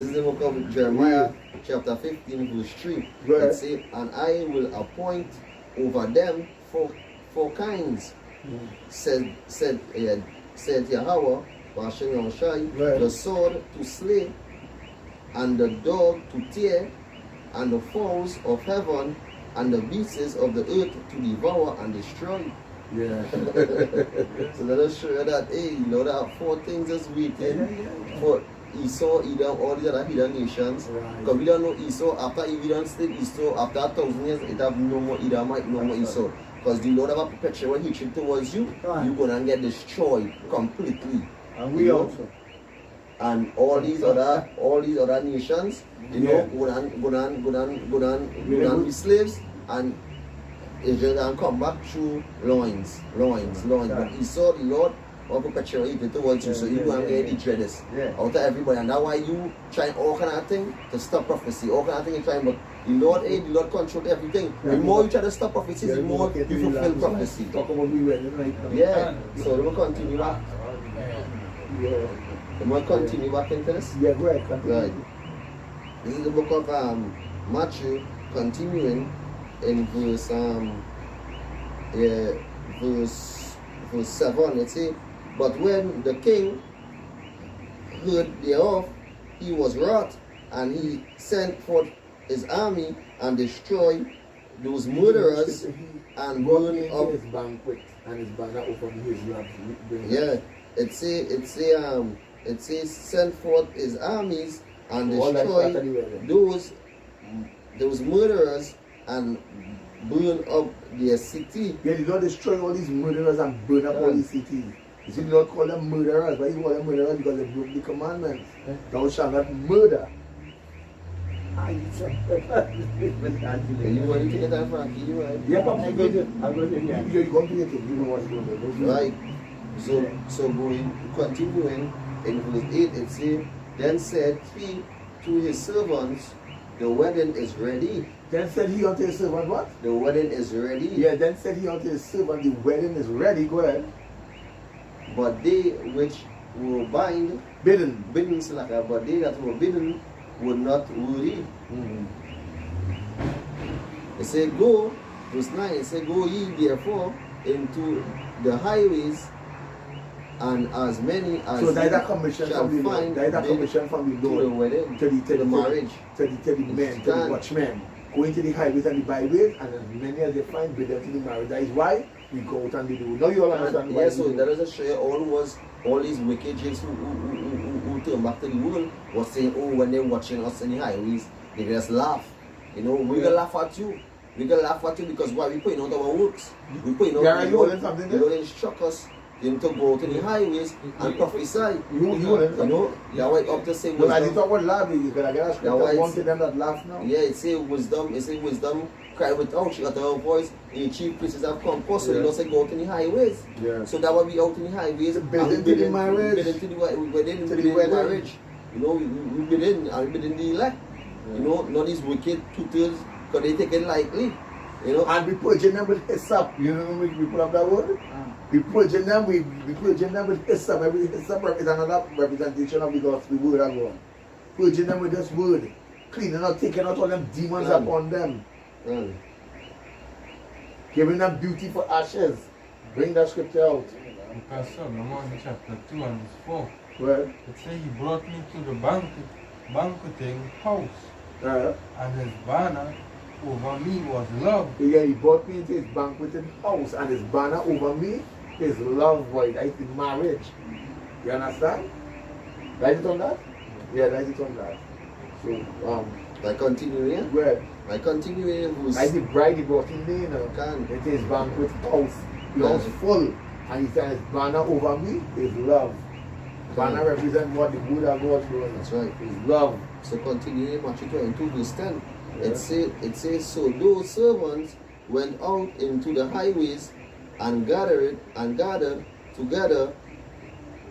This is the book of Jeremiah, chapter 15, verse 3. Right. It says, and I will appoint over them four kinds, said Yahweh, Hashem Yahushai, Right. the sword to slay, and the dog to tear, and the fowls of heaven, and the beasts of the earth to devour and destroy. Yeah. So let us show you that, hey, you know, there are four things that's waiting for Esau, Edom, all the other hidden nations. Right. Because we don't know Esau, after Edom stayed Esau, after 1,000 years, it have no more Edomite, no more Esau. Because the Lord have a perpetual hatred towards you, Right. you're going to get destroyed completely. And we also. And all these other nations, you know, go down be slaves, and Israel can come back through loins. But Esau, the Lord, will perpetual hatred towards you, so you go and get the dreaders out of everybody. And that's why you try all kind of thing to stop prophecy, all kind of thing you try, but the Lord control everything. The more you try to stop prophecies, the more you fulfill prophecy. Talk about we went right now. Yeah, so we will continue back. Yeah. We will continue back into this. Yeah, go ahead. Continue. Right. This is the book of Matthew, continuing in verse 7. It says, but when the king heard thereof, he was wroth, and he sent forth his army and destroyed those murderers and burned up his banquet and his banner over his love. Yeah, it says send forth his armies and destroy those murderers and burn up their city. Yeah, the Lord destroy all these murderers and burn up all these cities. You see, the Lord call them murderers. Why you call them murderers? Because they broke the commandments. Thou shalt not murder. You want to take that, Frankie? You right? Yeah, but I'm going to you're going to get it. You know what's going on. Right. So continuing in verse 8, it says, then said he to his servants, the wedding is ready. Then said he unto his servant, what? The wedding is ready. Yeah, then said he unto his servant, the wedding is ready. Go ahead. But they which were bidden, Slaka, but they that were bidden would not worry. It said, go, verse 9, it said, go ye therefore into the highways, and as many as so that commission shall from the find Lord. That commission from the Lord to the wedding, to the marriage, to the men, to the watchmen. Go into the highways and the byways, and as many as they find, bid them to the marriage. That is why we go out and we do. Now you all understand why. Yeah, so that is a share all these wicked Jews who turn back to the world was saying, oh, when they're watching us in the highways, they just laugh. You know, we're gonna laugh at you. We're gonna laugh at you because why? We putting out our works. We putting out our works. You know, they instruct us to go to the highways and prophesy. You know, yeah, why up to say wisdom. Well, I didn't talk about laughing. You gotta get a scripture. One to them that laugh now. Yeah, it say wisdom. It say wisdom. Cry without she got her voice. In the chief places have come forth, so they don't say go out in the highways. Yeah. So that will be out in the highways. Bidding to the marriage. Bidding to the marriage. You know, we bidding and we bidding the elect. You know, not these wicked tutors, because they take it lightly. You know, and we purging them with hyssop. You know, we put up that word. We purging them. We purging them with hyssop. Every hyssop is another representation of the gospel word of God. Purging them with this word, cleaning out, taking out all them demons upon them, giving them beauty for ashes. Bring that scripture out. Because Solomon chapter 2 and verse 4. Well, it says he brought me to the banqueting house, and his banner over me was love. Yeah, he brought me into his banqueting house, and his banner over me is love, boy. That is the marriage. You understand? Write it on that? Yeah, write it on that. So, I continue here. Where? I continue here. Like the bride he brought in there, you know, into his banquet house. The house full. And he said, his banner over me is love. Banner represents what the Buddha God doing. That's right. Is love. So continue here, Matthew 22 verse 10. It says, so those servants went out into the highways and gathered together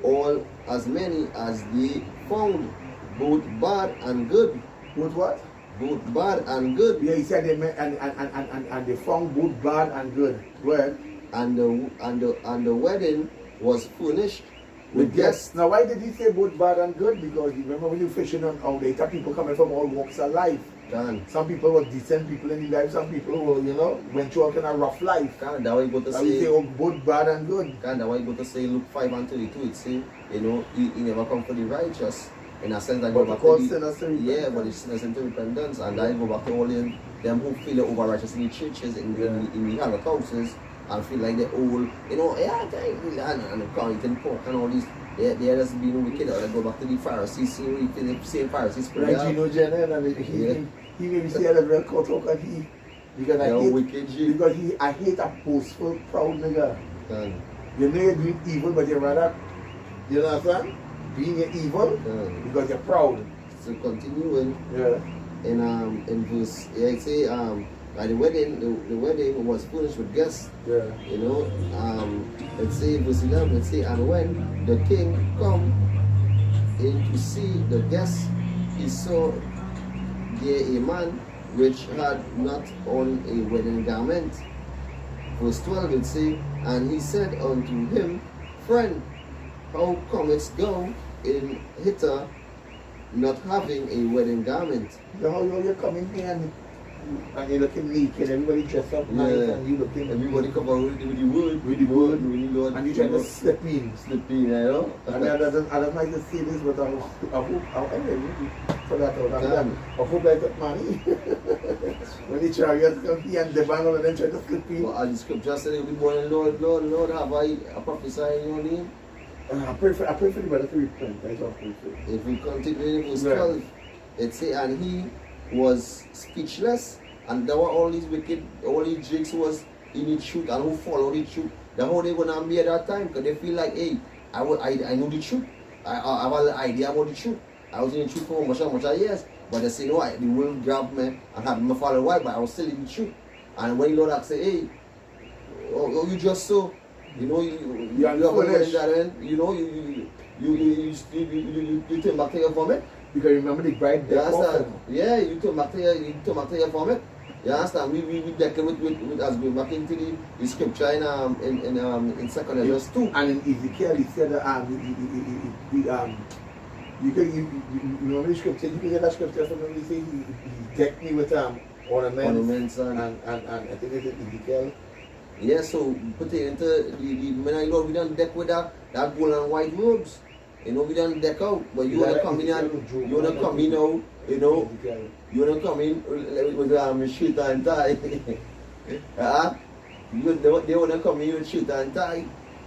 all as many as they found, both bad and good. Both what? Both bad and good. Yeah, he said they met and they found both bad and good. Well, and the wedding was furnished with guests. Now, why did he say both bad and good? Because you remember when you're fishing on out there, people coming from all walks of life. Some people were decent people in the life, some people were, went through a kind of rough life. That why you go to say, both bad and good. That why you go to say Luke 5:32, it say, he never come for the righteous. In a sense, that go back to the, but it's sinners into repentance, and I go back to all them who feel over righteous in the churches, in the other houses, and feel like they're all, and counting pork and all these. They're just being wicked, or they go back to the Pharisees, see the same Pharisees. Like Gino Jenner, and he made me say a real cut off, and because I hate a boastful, proud nigga. You know you're doing evil, but you're rather, you know what I'm saying? Being evil because you're proud. So continuing, in verse, it say, at the wedding was furnished with guests. Let's say verse 11. Let's say, and when the king come in to see the guests, he saw there a man which had not on a wedding garment. Verse 12 it say, and he said unto him, friend, how comest thou in hither not having a wedding garment? You're coming here and you're looking naked, everybody dressed up nice, and you looking. Everybody come out with the word, and you try to slip in, you know. And I don't like to say this, but I hope for that out. I hope I got money. When the chariots come here and the band and then try to slip in. Well, the scripture said, "Good morning, Lord, have I prophesied in your name?" I pray for the brother to repent. That's what I pray for. If we continue in verse 12, it say, and he was speechless, and there were all these wicked, all these jigs who was in the truth and who follow the truth. That's how they gonna be at that time, because they feel like, hey, I know the truth. I have an idea about the truth. I was in the truth for much years, but they say no, the world grabbed me and had me follow why, but I was still in the truth. And when the Lord say, hey, you just so, you turn back to your vomit. Because remember the bride you understand? Yeah, you turn back to your vomit. You understand? We deck with as we back into the scripture in 2 Ezra 2. And in Ezekiel he said you remember the scripture, you can get that scripture from him, he said he decked me with ornaments and I think it's Ezekiel. Yeah, so put it into the men Lord, we don't deck with that gold and white robes. We don't deck out, but you wanna come in and you wanna come in now, you wanna come in with shirt and tie. They wanna come in with shirt and tie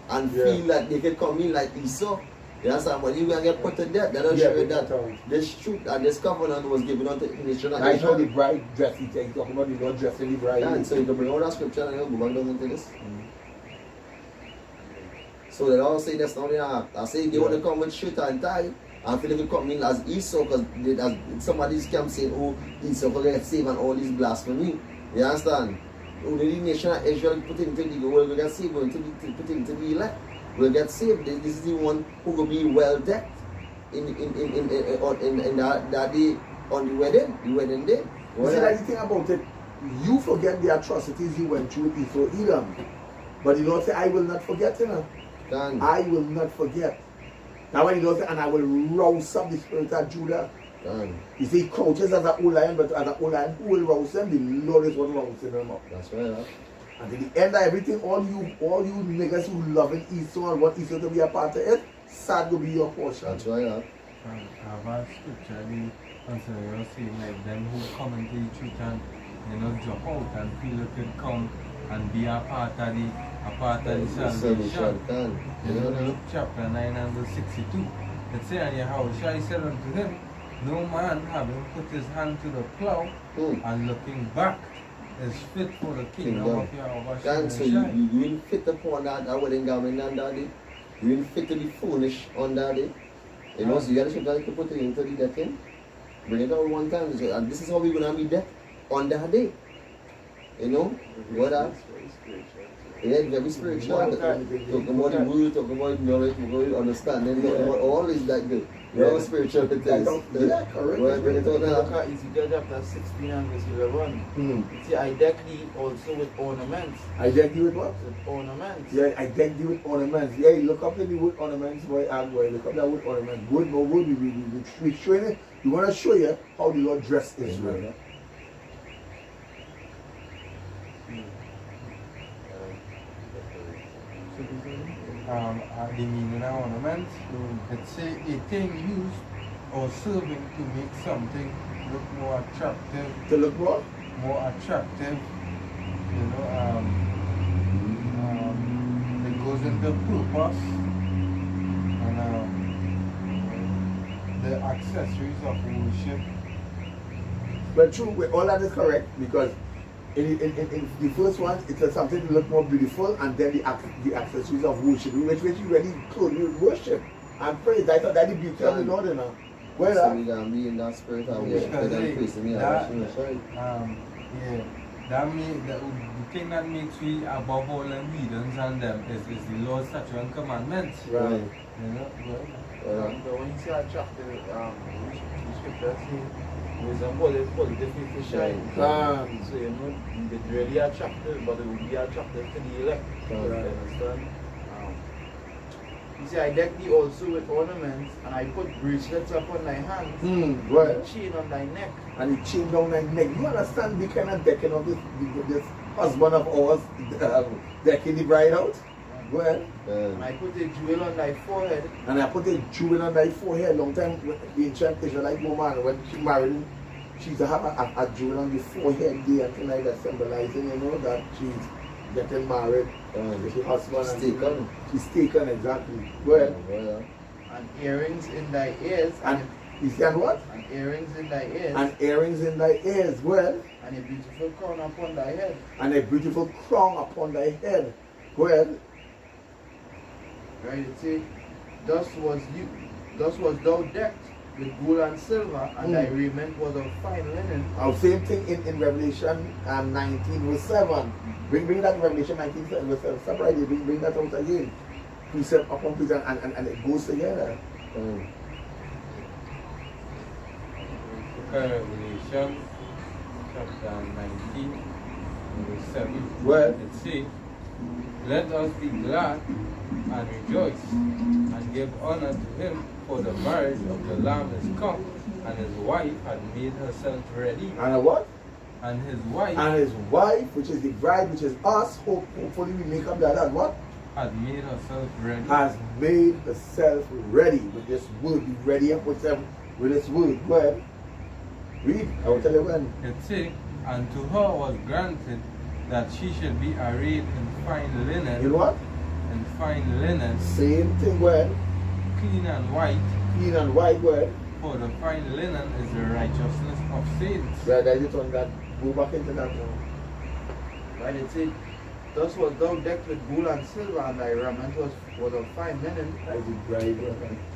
and feel like they can come in like Esau. You understand? But you gonna get put to death. They don't show you that this truth and this covenant was given unto the nation of Israel. I know the bride dress, he's talking about the Lord dressing the bride. And so you can bring all that scripture and you go back down into this. So they all say that's not enough. I say they want to come with shirt and tie and feel like they come in as Esau, because somebody's camp saying, oh, Esau will get saved and all this blasphemy. You understand? Only the nation of Israel put into the world will get saved, put into the elect will get saved. This is the one who will be well decked in that day on the wedding day. You see, like the thing about it, you forget the atrocities you went through with Esau Edom. But you don't say, I will not forget, I will not forget. Now when you don't say, and I will rouse up the spirit of Judah. You see, crouches as an old lion, but as an old lion, who will rouse them? The Lord is what rouses them up. That's right. And at the end of everything, all you niggas who loving Esau and want Esau to be a part of it, sad will be your portion. That's right. I've had scripture, you're saying like them who come into the truth and drop out and feel they could come and be a part of the salvation. Luke chapter 9 and verse 62. It says, and Yahushua said unto him, no man having put his hand to the plow and looking back is fit for the kingdom of Yahushua. So you didn't fit upon that wedding garment on that day. You didn't fit to be foolish on that day. So you got to put it into the decking. Bring it out one time. And this is how we're going to be decked on that day. What that? Yeah, very spiritual. Talk about the word, talk about knowledge, talk about understanding, all is like that. No spiritual it is. Yeah, correct. Well, bring it on now. Look at Ezekiel chapter 16 and verse 11. You see, I deck thee also with ornaments. I deck you with what? With ornaments. Yeah, I deck you with ornaments. Yeah, you look up the wood ornaments, boy, and boy, look up that wood ornaments. Wood, no wood, we showing it. We want to show you how the Lord dressed Israel. The meaning of ornaments, it's a thing used or serving to make something look more attractive. To look what? More attractive, you know, it goes into purpose, and the accessories of worship. But true, all that is correct because in the first one, it's something to look more beautiful, and then the accessories of worship, which you really could worship and praise. I thought that the beauty of the Lord, you know. Well, so we can be in that spirit and worship and praising me. The thing that makes me above all them heathens and them is the Lord's statute and commandments. Right. You know, But when you see a chapter, the scripture says, resemble it positively to shine. So you know, it's really attractive, but it will be attractive to the elect. You understand? You see, I deck thee also with ornaments, and I put bracelets upon thy hands, and a chain on thy neck. And the chain down thy neck. You understand the kind of decking of this husband of ours decking the bride out? Well, and I put a jewel on thy forehead. And I put a jewel on thy forehead. Long time the ancient Israelite woman, when she married, she used to have a jewel on the forehead there, and like that, symbolizing, you know, that she's getting married. Her husband. She's taken, exactly. Well, and earrings in thy ears. And you said what? And earrings in thy ears. And earrings in thy ears. Well, and a beautiful crown upon thy head. And a beautiful crown upon thy head. Well, right, it says, thus was thou decked with gold and silver, and thy raiment was of fine linen. Same thing in Revelation 19 verse 7. Bring that Revelation 19 verse 7. Separate it, bring that out again. Precept upon precept, and it goes together. Revelation chapter 19 verse 7. Well, it says, let us be glad and rejoice and give honor to him, for the marriage of the Lamb is come, and his wife had made herself ready. And what? And his wife. And his wife, which is the bride, which is us, hopefully we make up that as what? Had made herself ready. Has made herself ready with this word. Be ready up with this word. Go ahead. Read. I will tell you when. It says, and to her was granted that she should be arrayed in fine linen. In what? In fine linen. Same thing, well. Clean and white. Clean and white, well. For the fine linen is the righteousness of saints. Right, I just on that. Go back into that now. Right, it said, thus was thou decked with gold and silver, and thy raiment was of fine linen,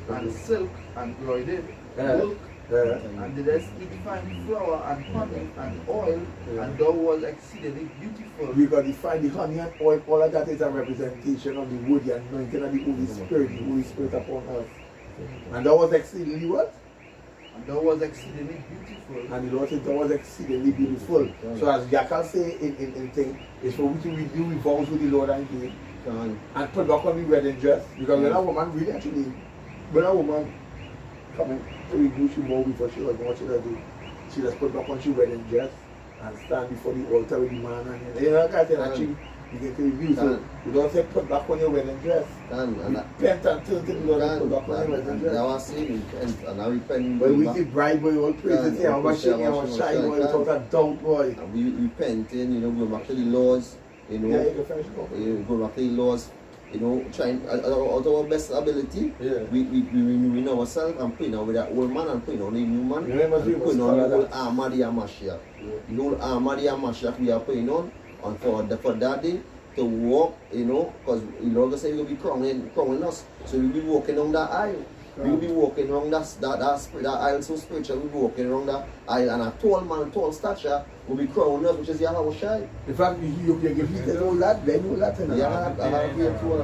and silk, and broidered, milk, and didst eat fine flour and honey and oil, and thou was exceedingly beautiful. Because the honey and oil, all of that is a representation of the wood, the anointing of the Holy Spirit upon us. And thou was exceedingly what? And thou was exceedingly beautiful. And the Lord said thou was exceedingly beautiful. So as Yakal say in thing, it's for we to renew the vows with the Lord and King. And put back on the wedding dress. Because when a woman really actually, when a woman coming to renew she vow before she was what she does do, she just put back on she wedding dress and stand before the altar with the man and you know that kind of thing. You get to review. So you don't say put back on your wedding dress. Repent and turn to the Lord and put back on your wedding dress. Now I say repent and I repent. Well, we see bride boy all praise and say, I'm shaking, I'm shy boy, without a doubt boy. And we repenting, you know, go back to the laws, you know. Yeah, you can finish it. Go back to the laws, you know, trying out of our best ability. Yeah. We renewing ourselves and putting on with that old man and putting on the new man. Yeah, and putting on the whole armor of Mashiach. The whole armor of Mashiach we are putting on. And for that day, to walk, you know, because the Lord say you'll be crowning us. So we'll be walking on that aisle. We'll be walking around that aisle so spiritual. We'll be walking around that aisle, and a tall man, tall stature, will be crowning us, which is Yahweh Shai. In fact, you give me all that, they know that. Yeah, I have here too,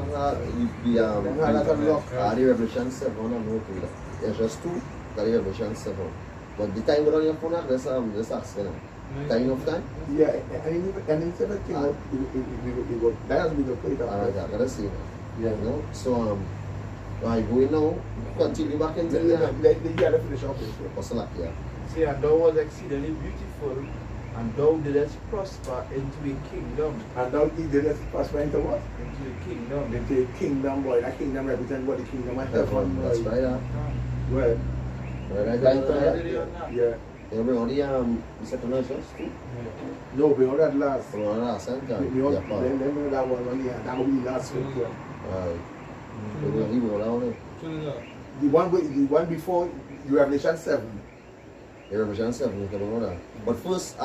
the Revelation 7, I know to that. it's just 2, that is Revelation 7. But the time go on your phone, just ask them. Time enough time? Yeah, and instead of thing, you go, that has been the plate. Alright, I gotta see. Yeah. You know? So, I go in now, continue back into Let the finish off this. What's like, yeah. See, and thou was exceedingly beautiful, and thou didst prosper into a kingdom. And now he did it prosper into what? Into a kingdom. Into a kingdom, boy. That kingdom represents what the kingdom of heaven, boy. That's right, yeah. Well, yeah. You bring all the second verses too? No, bring all that last. From all that same time? Let Yeah, part. me that one on here. That will be last week. Yeah. Alright. You bring all that one? The one before the Revelation 7. The Revelation 7, you can bring all that. But first,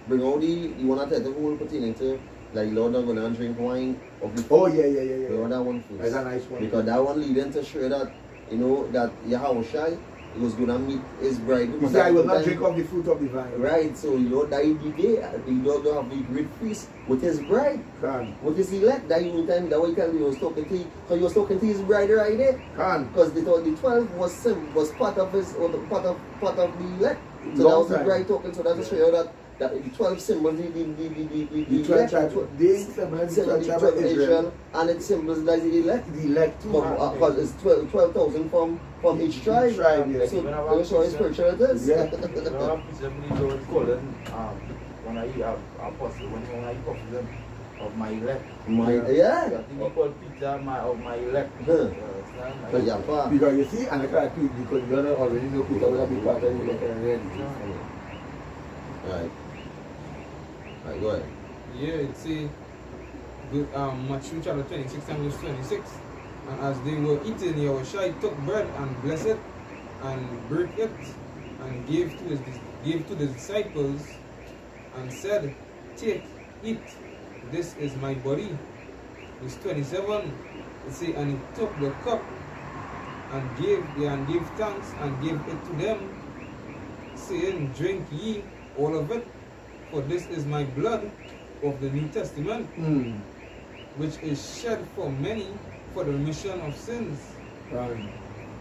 bring all you want to take the whole pertaining to, like, Lord not going to drink wine of the food. Oh, yeah. Bring all that one first. That's a nice one. Because that one leading to show that, you know, that Yahushua, he was going to meet his bride. He said, I will not drink of the fruit of the vine. Right, so you know that he be there, he don't have the great feast with his bride. Can. With his elect, that you time that way tell you was talking to because he was talking to his bride right there. Can. Because they thought the 12 was part of his or the part of the elect. So that was the bride talking, so that's to show you that the 12 symbols the elect, the 12 of Israel, and it symbolizes the elect. The elect too. Because it's 12,000 from each tribe. Yeah. So you show his spiritual it is. Yeah. When I apostle, when I call them of my elect. Yeah. I think he called Peter of my elect. Because you see, and I can't speak because you don't already know Peter will be part of the elect already. Right. Right, go ahead. Yeah, it's Matthew chapter 26 and verse 26. And as they were eating, Yahushua took bread and blessed it and broke it and gave to the disciples and said, take, eat, this is my body. Verse 27, it says, and he took the cup and gave thanks and gave it to them, saying, drink ye all of it, for this is my blood of the New Testament, which is shed for many for the remission of sins.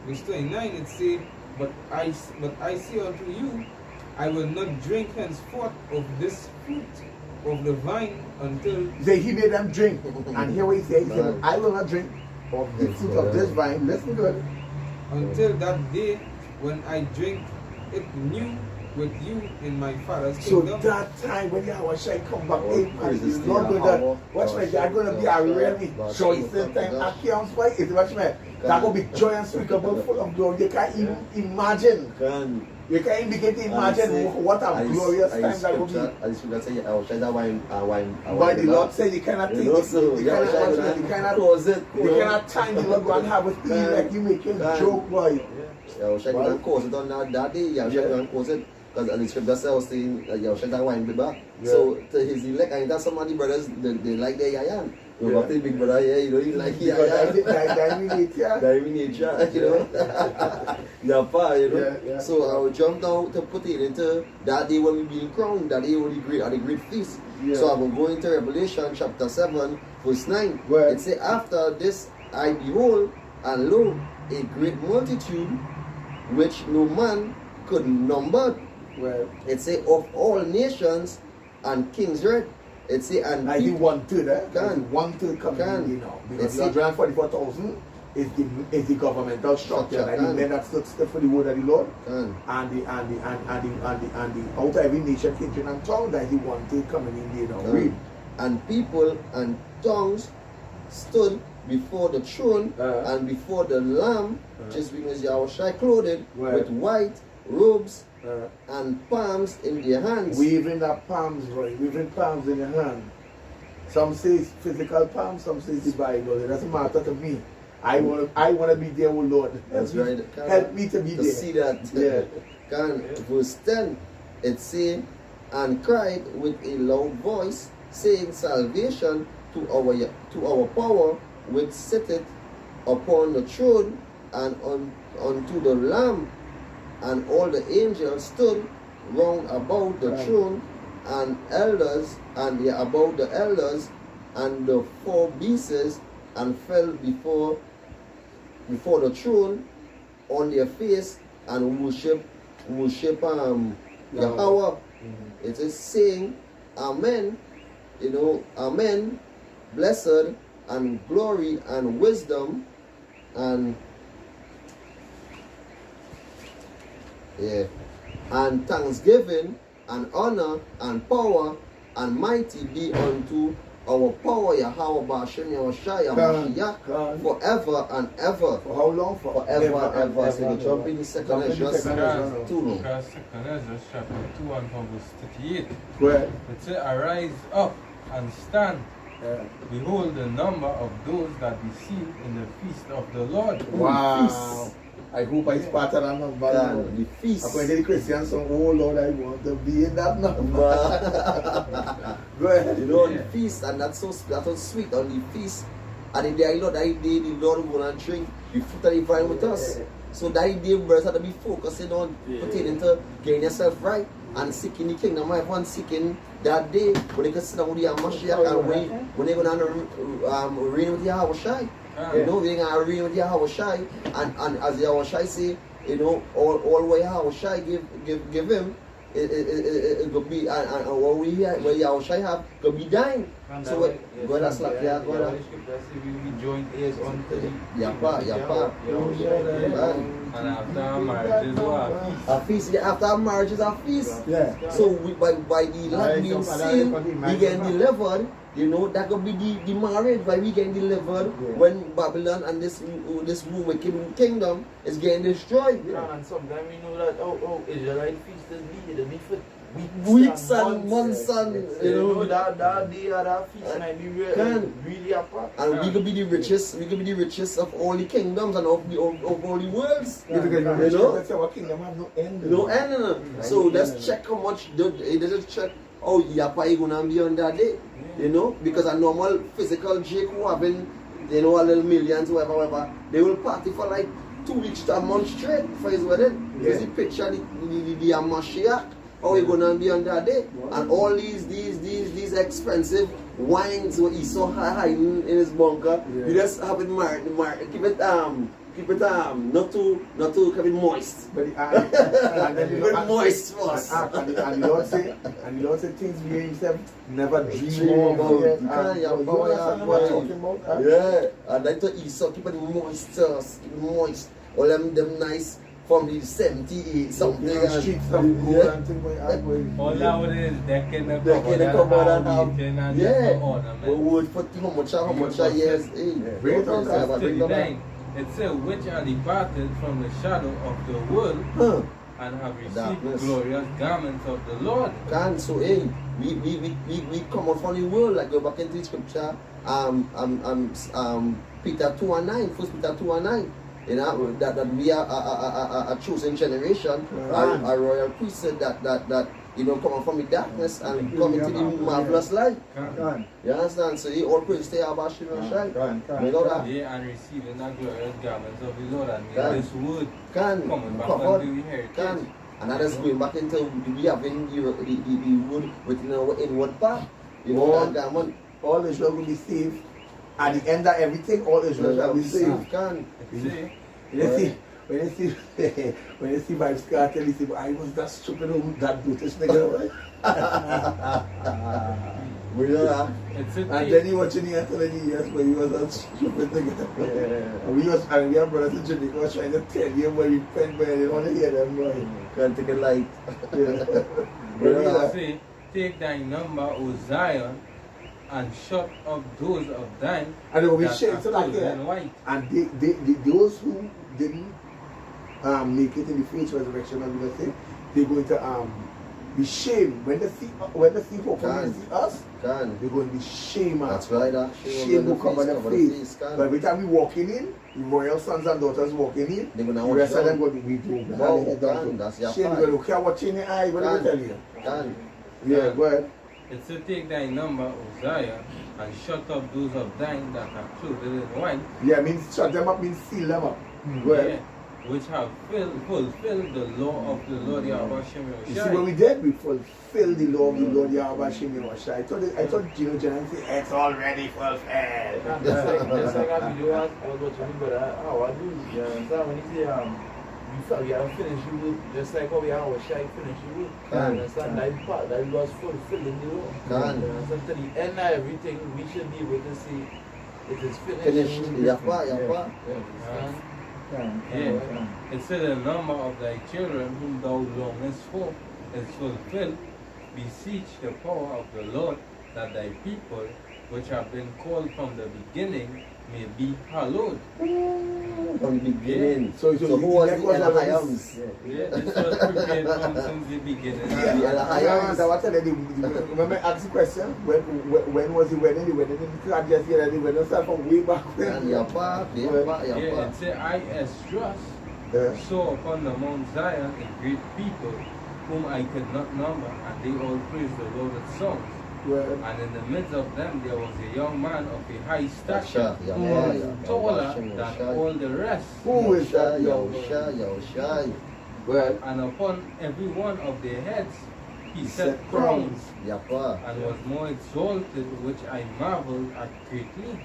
Verse 29, it says, but I say unto you, I will not drink henceforth of this fruit of the vine until... He made them drink. And here we say, he said, I will not drink of the fruit of this vine. Listen to it. Until that day when I drink it new with you in my Father's kingdom. So that time when Yahushua come back, he's not going to, watch me, there's going to be a really joyful time. I can't fight it, watch me. That will be joy and unspeakable, full of glory. You can't even imagine. You can't even begin to imagine what a glorious time that will be. But the Lord said you cannot take it. You cannot time the Lord go and have a thing like you make a joke, boy. Yahushua go and cause it on that day. Yahushua go and cause it. Because the scripture says saying Yahushua that wine be back. So to his elect, and that's some of the brothers they like their yayan. You got the big brother here, you know, he like yayan. Nature, you know. You know. So I will jump down to put it into that day when we being crowned, that day when the great feast. So I will go into Revelation chapter 7, verse 9. It says, after this I behold, and lo, a great multitude which no man could number. It say of all nations and kings, right? It say and I think 1/3, 1/3 coming in, you know, because 144,000 is the governmental structure, and the men that stood still for the word of the Lord, and the out of every nation, kindred, and tongue, that he 1/3 coming in, you know. Read. And people and tongues stood before the throne and before the Lamb, just because Yahushua clothed with white robes and palms in their hands. Weaving up palms, right? Weaving palms in your hand. Some say physical palms, some say the Bible. It doesn't matter to me. I wanna be there, oh Lord. That's right. Help me to be there. To see that. Verse 10, it says, and cried with a loud voice, saying, salvation to our power which sitteth upon the throne and unto the Lamb. And all the angels stood round about the throne, and elders, and about the elders, and the 4 beasts, and fell before the throne, on their face and worship Yahweh. It is saying, Amen, Amen, blessed and glory and wisdom and and thanksgiving and honor and power and mighty be unto our power Yahweh Ba'ashem Yahushua Mashiach forever and ever. For how long? Forever and ever. So you jump in the second Ezra chapter 2 now. Because second Ezra chapter 2 and from verse 38. Right. It says, arise up and stand. Behold the number of those that be seen in the feast of the Lord. Wow. I hope I part of that number. The feast. I'm going to the Christians song, oh Lord, I want to be in that number. Go ahead. The feast, and that's so sweet on the feast. And the day, that day the Lord will not drink the fruit of the vine with us. So that day, brothers have to be focusing on pertaining to getting yourself right and seeking the kingdom. I want seeking that day when they can sit down with the Mashiach and when they're going to reign with Yahushua. We're going to reign with Yahushua, and as Yahushua say, all what Yahushua give him, it could be, and what Yahushua have could be dying. So God has like that. God has we join ears unto the Yapa. And after our marriage is what? A feast. After our marriage is a feast. Yeah. So by the land being sealed, we get delivered. That could be the marriage why we getting delivered when Babylon and this wicked kingdom is getting destroyed. And sometimes we know that Israelite feast is needed for weeks and months and that day or that feast and be really apart. And we could be the richest. We could be the richest of all the kingdoms and of all the worlds. That's our kingdom have no end. No end. So let's check how much. Let's check. Oh, Yapa is gonna be on that day, because a normal physical Jake who having, a little millions, whatever, they will party for like 2 weeks to a month straight for his wedding. You see picture the Mashiach, how he gonna be on that day, and all these expensive wines what he saw hiding in his bunker. You just have it keep it not too keep it moist. But and then moist first. And the Lord say things we himself never dream about. And then to Esau keep it moist. All them nice from the 78 something. Streets of gold and things like that. All nowadays, they can come out and have. ornament. Wood for how much years. It says, which are departed from the shadow of the world and have received glorious garments of the Lord. So we come out from the world, like go back into the scripture, Peter 2:9, 1 Peter 2:9. That we are a chosen generation, a royal priesthood that coming from the darkness and coming to the marvelous light. You understand? So you all praise to our Bashir and Shai. And receiving the glorious garments of the Lord and this wood coming back into the heritage. And that is going back into we having the wood within our inward part. That garment. All Israel will be saved. At the end of everything, all Israel shall be saved. When you see Vibes Cartel, you say, I was that stupid that British nigga, right? And then he was in here telling you, yes, but he was that stupid nigga. And we have brothers in Jamaica was trying to tell you, but repent, but they want to hear them, boy. Can't take a light. Say, take thy number, O Zion, and shut up those of thine and they will be that shamed so like and white. And those who didn't make it in the first resurrection, I'm going to say, they're going to be shamed when they see hopefully see us. They're going to be shamed. That's right. Shame will cover their face. But every time we walking in, the royal sons and daughters walking in, the rest of them going to be doing. Shame will look at what's in the eye. What do I tell you? Yeah, go ahead. It said, take thy number, O Zion, and shut up those of thine that are clothed in white. Yeah, means shut them up, means seal them up. Go ahead. Which have fulfilled the law of the Lord Yahweh Shem You see, when we did, we fulfilled the law of the Lord Yahweh Shem Yahushua. I thought Gino General said, it's already fulfilled. Just like I was watching, but how I do, you understand? When you say, we have finished the work, just like how we have our shy finish the work. You understand? That was fulfilling the work. You understand? To the end of everything, we should be able to see it is finished. It said the number of thy children whom thou longest for is fulfilled. Beseech the power of the Lord that thy people, which have been called from the beginning, may be hallowed. From the beginning. So who was the Elohaims? Yeah, this was prepared from since the beginning. The Elohaims. I want to tell you, remember ask the question, when was the wedding? The wedding didn't start just here, the wedding started from way back when. Yeah, it said, I Esdras saw upon the Mount Zion a great people whom I could not number, and they all praised the Lord with songs. And in the midst of them there was a young man of a high stature, taller than all the rest. Who is that? And upon every one of their heads he set crowns, and was more exalted, which I marveled at greatly.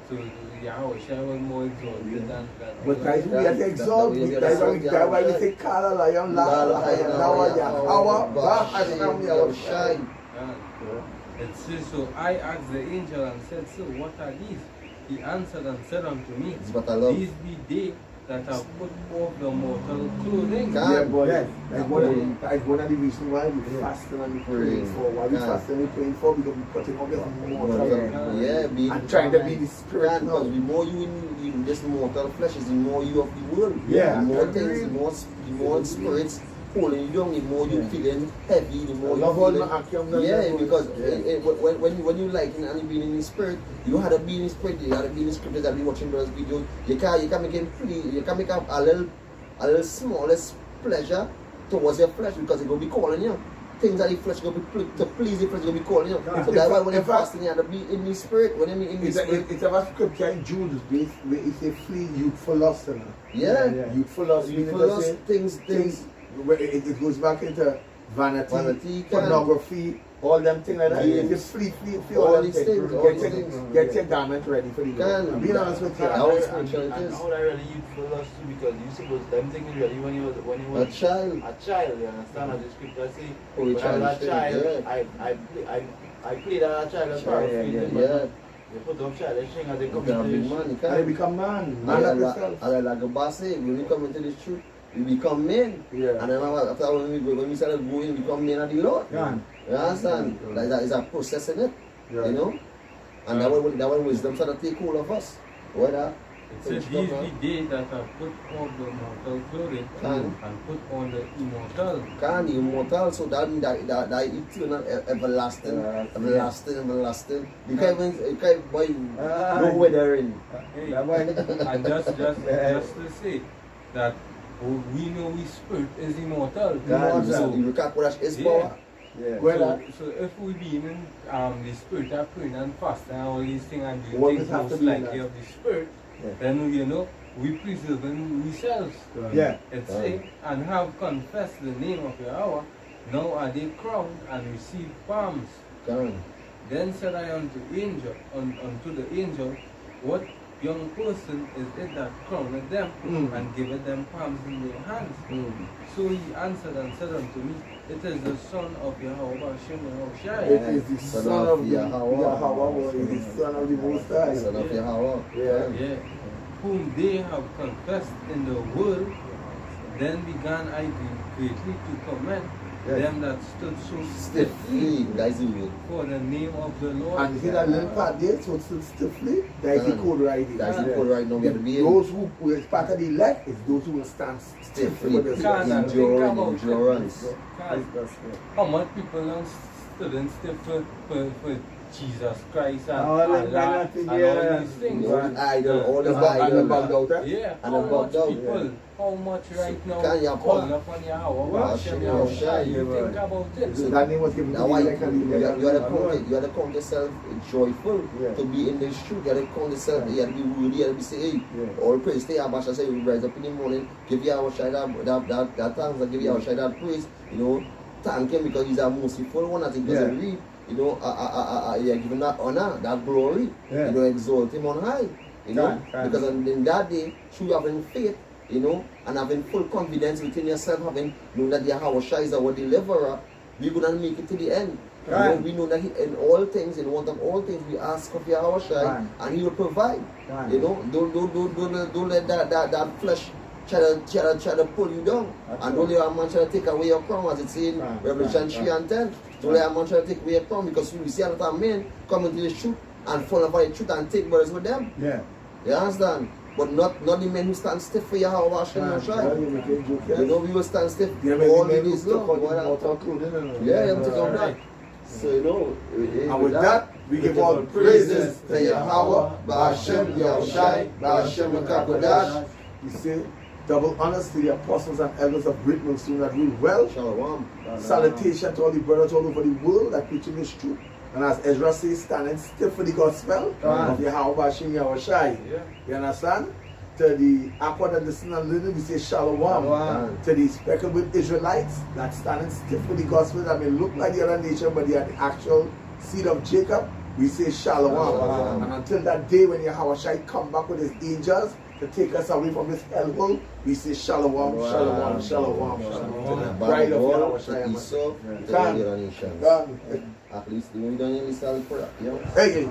So Yahweh was more exalted than but guys, we are exalted. That's why we say Kala Lion, It says, so I asked the angel and said, so what are these? He answered and said unto me, these be they that have put off the mortal clothing. That's one of the reasons why we fasting and we praying for. Why we fasting and we praying for? Because we putting off this mortal and trying to be the spirit. Because the more you in this mortal flesh is the more you of the world. Yeah. The more things, the more spirits pulling you down, the more you feeling heavy, the more you feeling. Because when you like and you being in the spirit, you had to be in the spirit, you had to be in the scriptures, and be watching those videos. You can make him free, you can make up a little smallest pleasure towards your flesh because it will be calling you. Things that the flesh will be to please the flesh will be calling you. So that's why when you're fasting, you have to be in the spirit. When you in the spirit, it's about scripture in Jude where it says flee youthful lust. Youthful lust. Things. It goes back into vanity, pornography, all them things like that. Just flee all these things. Get your garment ready for the Lord. Being honest with you, and how that really youthful lust too, because you suppose them things really when you was a child, you understand? As the scripture say, when I was a child, I played as a child as far as they put up childish things as they come into the and they become man. Like a boss say, when we come into this truth, we become men. And then after when we started going, we become men of the Lord. You understand? Like that is a process in it. You know? And that way wisdom started to take hold of us. Whether it says these be they that have put off the mortal clothing and put on the immortal. The immortal, so that means that eternal, everlasting. You can't buy no weathering. And just to say that we know we spirit is immortal. You can't put his power. So if we be in the spirit of praying and fasting and all these things and doing things most likely of the spirit, then we preserving ourselves. It say, and have confessed the name of Yahweh, now are they crowned and receive palms. Then said I unto the angel, what young person is it that crowned them and giveth them palms in their hands? So he answered and said unto me, it is the son of Yahweh Hashem Yahushai. It is the son of Yahweh. It is the son of the Most High. Son of Yahweh. Whom they have confessed in the world. Then began I greatly to commend them that stood so stiffly for the name of the Lord. And you see that little part there, so stood stiffly? That is the code right there. That's the code right now. Those who is part of the elect is those who will stand stiffly. Endurance. How much people now stood stiff for Jesus Christ and all these things. All the idol. And how much right now calling upon Yahweh Hashem Yahushai. You think about it. So that name was given to you. You have to count yourself joyful to be in this truth. You have to count yourself, you have to be worthy, you have to say, hey, all praise. Stay Abasha say, you rise up in the morning, give Yahushai that thanks, and give Yahushai that praise. Thank him because he's a merciful one, as he doesn't read. You're giving that honor, that glory. Exalt him on high. Because in that day, through having faith, you know, and having full confidence within yourself, having known that Yahweh Shai is our deliverer, we're going to make it to the end. Right. You know, we know that in all things, in one of all things, we ask of Yahweh Shai, Right. and He will provide. Right. You know, don't let that flesh try to pull you down. That's And don't let a man try to take away your crown, as it's in Right. Revelation 3 and 10. Don't let a man try to take away your crown, because we see a lot of men come into the truth and fall over the truth and take brothers with them. Yeah. You understand? But not the men who stand stiff for Yahweh Hashem Shai. You know, we will stand stiff all the days long. Yeah, everything of that. So, you know, And with that, we give all praises to Yahweh, Ba'ashem, Yahushai, Ba'ashem, Mekakodash. We say double honors to the apostles and elders of Great Millstone that rule well. Shalom. Salutation to all the brothers all over the world that preaching this truth. And as Ezra says, standing still for the gospel of Yahweh, Ba'ashem, Yahushai. Yeah. You understand? To the aqua that listen and learn, we say Shalom. To the speckled Israelites that standing still for the gospel that may look like the other nation, but they are the actual seed of Jacob, we say Shalom. And until that day when Yahweh Shai come back with his angels to take us away from this hellhole, we say Shalom, Shalom, Shalom, Shalom. To the Bride of Bible, Yahweh Shai. to Esau, to the Done. other nations. Done. At least, we don't need to for that, you know? Hey, hey, hey.